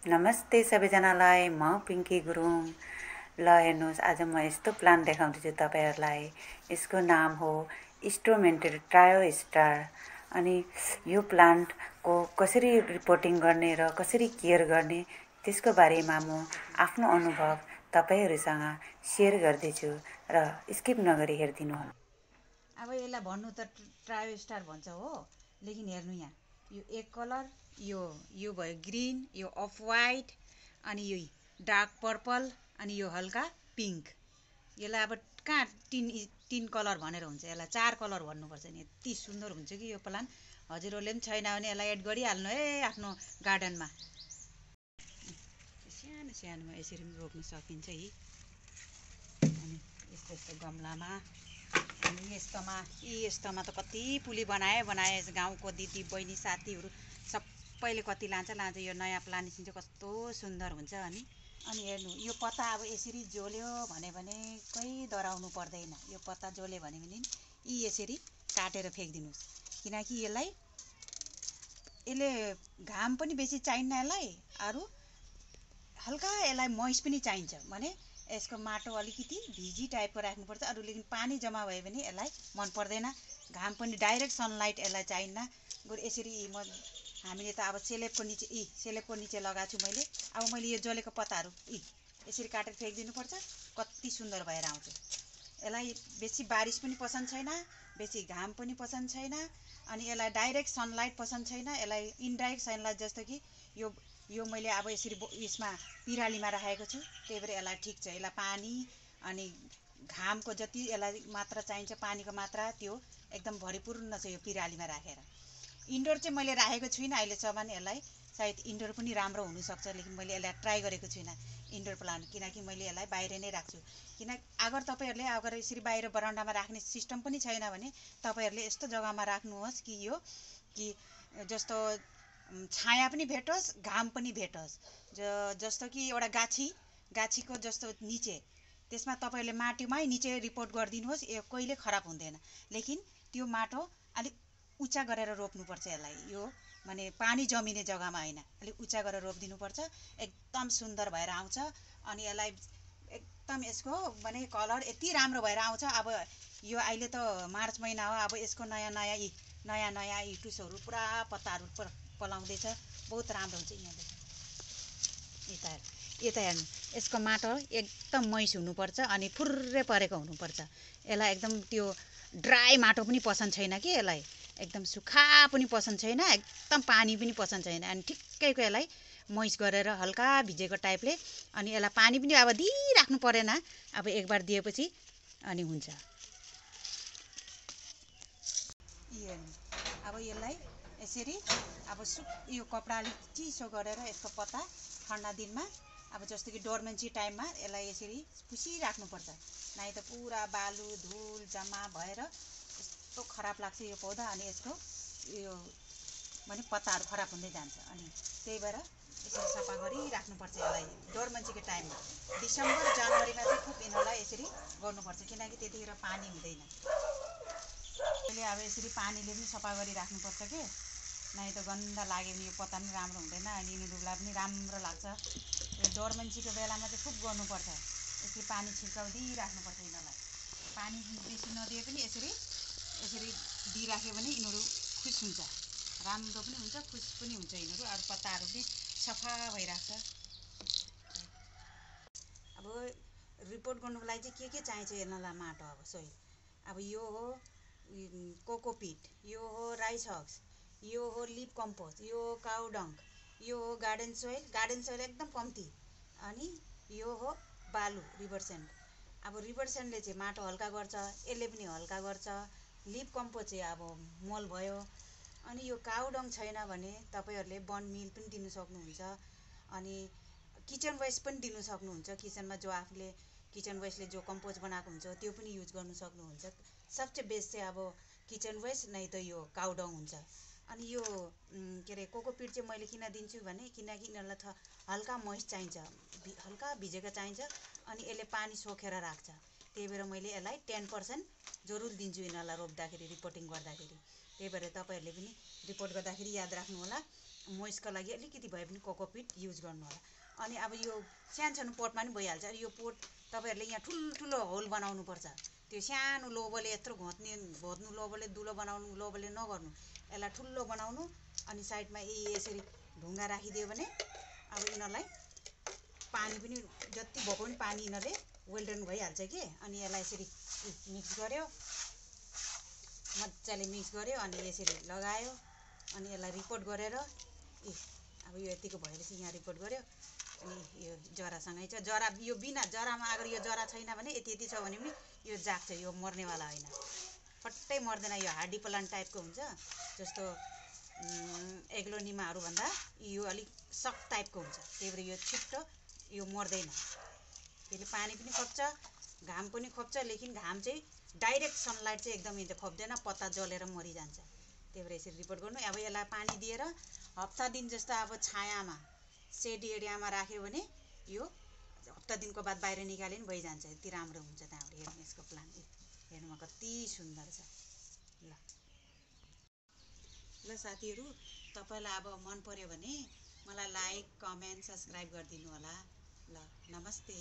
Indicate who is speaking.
Speaker 1: नमस्ते सबैजनालाई, म पिङ्की गुरुङ। ल हेर्नुहोस्, आज म यस्तो प्लान्ट देखाउँदैछु तपाईँहरूलाई। यसको नाम हो स्टोमेन्टेड ट्रायोस्टार। अनि यो प्लान्टको कसरी रिपोर्टिङ गर्ने र कसरी केयर गर्ने त्यसको बारेमा म आफ्नो अनुभव तपाईँहरूसँग सेयर गर्दैछु र स्किप नगरी हेरिदिनुहोला।
Speaker 2: अब यसलाई भन्नु त ट्रायोस्टार भन्छ हो, लेकिन हेर्नु यहाँ यो एक कलर, यो भयो ग्रीन, यो अफ वाइट, अनि यो डार्क पर्पल, अनि यो हल्का पिङ्क। यसलाई अब कहाँ तीन कलर भनेर हुन्छ, यसलाई 4 कलर भन्नुपर्छ नि। यति सुन्दर हुन्छ कि यो प्लान्ट। हजुरहरूले पनि छैन भने यसलाई एड गरिहाल्नु है आफ्नो गार्डनमा। सानो सानोमा यसरी पनि रोप्न सकिन्छ है। अनि यस्तो यस्तो गमलामा, अनि यस्तोमा त कति पुली बनाए गाउँको दिदी बहिनी साथीहरू सबैले कति लान्छ। यो नयाँ प्लान्ट निस्किन्छ, कस्तो सुन्दर हुन्छ। अनि हेर्नु, यो पत्ता अब यसरी जोल्यो भने कहीँ डराउनु पर्दैन। यो पत्ता जोल्यो भने यी यसरी काटेर फ्याँकिदिनुहोस्, किनकि यसले घाम पनि बेसी चाहिन्न यसलाई। अरू हल्का यसलाई मोइस पनि चाहिन्छ भने यसको माटो अलिकति भिजी टाइपको राख्नुपर्छ। अरू लेकिन पानी जम्मा भयो भने यसलाई मन पर्दैन। घाम पनि डाइरेक्ट सनलाइट यसलाई चाहिन्न। यसरी हामीले त अब सेलेबको निचे लगाएको छु मैले। अब मैले यो जलेको पत्ताहरू यसरी काटेर फ्याँकिदिनुपर्छ। कति सुन्दर भएर आउँछ। यसलाई बेसी बारिस पनि पसन्द छैन, बेसी घाम पनि पसन्द छैन, अनि यसलाई डाइरेक्ट सनलाइट पसन्द छैन। यसलाई इन्डाइरेक्ट सनलाइट, जस्तो कि यो मैले अब यसरी यसमा पिरालीमा राखेको छु, त्यही भएर यसलाई ठिक छ। यसलाई पानी अनि घामको जति यसलाई मात्रा चाहिन्छ, पानीको मात्रा, त्यो एकदम भरिपूर्ण छ यो पिरालीमा राखेर। इन्डोर चाहिँ मैले राखेको छुइनँ अहिलेसम्म। यसलाई सायद इन्डोर पनि राम्रो हुनसक्छ, लेकिन मैले यसलाई ट्राई गरेको छुइनँ इन्डोर प्लान्ट, किनकि मैले यसलाई बाहिर नै राख्छु। किन अगर तपाईँहरूले अगर यसरी बाहिर बरान्डामा राख्ने सिस्टम पनि छैन भने तपाईँहरूले यस्तो जग्गामा राख्नुहोस् कि जस्तो छाया पनि भेटोस्, घाम पनि भेटोस्। जस्तो कि एउटा गाछीको जस्तो निचे, त्यसमा तपाईँहरूले माटोमै निचे रिपोर्ट गरिदिनुहोस्, यो कहिले खराब हुँदैन। लेकिन त्यो माटो अलिक उच्चा गरेर रोप्नुपर्छ यसलाई। यो माने पानी जमिने जग्गामा होइन, अलिक उच्चा गरेर रोपिदिनुपर्छ। एकदम सुन्दर भएर आउँछ। अनि यसलाई एकदम यसको माने कलर यति राम्रो भएर आउँछ। अब यो अहिले त मार्च महिना हो, अब यसको नयाँ नयाँ इटुसहरू पुरा पत्ताहरू पलाउँदैछ। बहुत राम्रो हुन्छ। यता हेर्नु, यसको माटो एकदम मोइस हुनुपर्छ अनि फुर्रे परेको हुनुपर्छ। यसलाई एकदम त्यो ड्राई माटो पनि पसन्द छैन कि, यसलाई एकदम सुक्खा पनि पसन्द छैन, एकदम पानी पनि पसन्द छैन। अनि ठिक्कैको यसलाई मोइस गरेर हल्का भिजेको टाइपले, अनि यसलाई पानी पनि अब दिइराख्नु परेन। अब एक बार दिएपछि अनि हुन्छ। अब यसलाई यसरी अब यो कपडा अलिक चिसो गरेर यसको पत्ता ठन्डा दिनमा, अब जस्तो कि डोर्मेन्सी टाइममा यसलाई यसरी पुसिराख्नुपर्छ। नै त पुरा बालु धुल जम्मा भएर यस्तो खराब लाग्छ यो पौधा। अनि यसको यो माने पत्ताहरू खराब हुँदै जान्छ। अनि त्यही भएर यसरी सफा गरिराख्नुपर्छ यसलाई डोर्मेन्सीको टाइममा। डिसेम्बर जनवरीमा चाहिँ खुब यिनीहरूलाई यसरी गर्नुपर्छ, किनकि त्यतिखेर पानी हुँदैन। अहिले अब यसरी पानीले पनि सफा गरिराख्नुपर्छ के, नै त गन्दा लाग्यो भने यो पत्ता पनि राम्रो हुँदैन, अनि यिनीहरूलाई पनि राम्रो लाग्छ। यो डोर्मेन्सीको बेलामा चाहिँ खुब गर्नुपर्छ, यसरी पानी छिर्काउ दिइराख्नुपर्छ यिनीहरूलाई। पानी बेसी नदिए पनि यसरी दिइराख्यो भने यिनीहरू खुस हुन्छ, राम्रो पनि हुन्छ, खुस पनि हुन्छ यिनीहरू। अरू पत्ताहरू पनि सफा भइराख्छ। अब रिपोर्ट गर्नुको लागि चाहिँ के चाहिन्छ यिनीहरूलाई माटो, अब सोइल, अब यो हो कोकोपिट, यो हो राइस हक्स, यो हो लिप कम्पोस्ट, यो हो काउ डङ्क, यो हो गार्डन सोइल एकदम कम्ती, अनि यो हो बालु रिभर सेन्ड। अब रिभर सेन्डले चाहिँ माटो हल्का गर्छ, यसले पनि हल्का गर्छ। लिप कम्पोस्ट चाहिँ अब मल भयो। अनि यो काउ डङ्क छैन भने तपाईँहरूले बन मिल पनि दिनु सक्नुहुन्छ। अनि किचन वेस्ट पनि दिनु सक्नुहुन्छ। किचनमा जो आफूले किचन वेस्टले जो कम्पोस्ट बनाएको हुन्छ त्यो पनि युज गर्नु सक्नुहुन्छ। सबसे बेस्ट चाहिँ अब किचन वेस्ट नै त यो काउ डङ्क हुन्छ। अनि यो के अरे कोकोपिट चाहिँ मैले किन दिन्छु भने, किनकि यिनीहरूलाई हल्का मोइस्ट चाहिन्छ, हल्का भिजेको चाहिन्छ, अनि यसले पानी सोखेर राख्छ। त्यही भएर मैले यसलाई 10% जरुर दिन्छु यिनीहरूलाई रोप्दाखेरि, रिपोर्टिङ गर्दाखेरि। त्यही भएर तपाईँहरूले पनि रिपोर्ट गर्दाखेरि याद राख्नु होला। मोइस्टको लागि अलिकति भए पनि कोकोपिट युज गर्नु होला। अनि अब यो सानो पोटमा पनि भइहाल्छ। यो पोट तपाईँहरूले यहाँ ठुल्ठुलो होल बनाउनुपर्छ। त्यो सानो लोबोले यत्रो घोत्नु लोबोले दुलो बनाउनु लोबोले नगर्नु। यसलाई ठुलो बनाउनु अनि साइडमा यसरी ढुङ्गा राखिदियो भने अब यिनीहरूलाई पानी पनि जति भएको पनि पानी यिनीहरूले वेल्डन भइहाल्छ कि। अनि यसलाई यसरी मिक्स गर्यो, मजाले मिक्स गर्यो अनि यसरी लगायो अनि यसलाई रिपोर्ट गरेर अब यो यतिको भएपछि यहाँ रिपोर्ट गर्यो। अनि यो जरासँगै छ। जरा यो बिना जरामा अगर यो जरा छैन भने यति छ भने पनि यो जाग्छ, यो मर्नेवाला होइन, फट्टै मर्दैन। यो हार्डी प्लान्ट टाइपको हुन्छ, जस्तो एग्लोनिमाहरू भन्दा यो अलिक सफ्ट टाइपको हुन्छ। त्यही भएर यो छिट्टो यो मर्दैन। त्यसले पानी पनि खोप्छ, घाम पनि खोप्छ, लेकिन घाम चाहिँ डाइरेक्ट सनलाइट चाहिँ एकदमै खोप्दैन, पत्ता जलेर मरिजान्छ। त्यही भएर यसरी रिपोर्ट गर्नु। अब यसलाई पानी दिएर हप्ता दिन जस्तो अब छायामा सेड एरियामा राख्यो भने यो हप्ता दिनको बाद बाहिर निकाल्यो नि भइजान्छ। यति राम्रो हुन्छ। त्यहाँबाट हेर्नु यसको प्लान्ट हेर्नुमा कति सुन्दर छ। ल साथीहरू, तपाईँलाई अब मन पर्यो भने मलाई लाइक, कमेन्ट, सब्सक्राइब गरिदिनु होला। ल नमस्ते।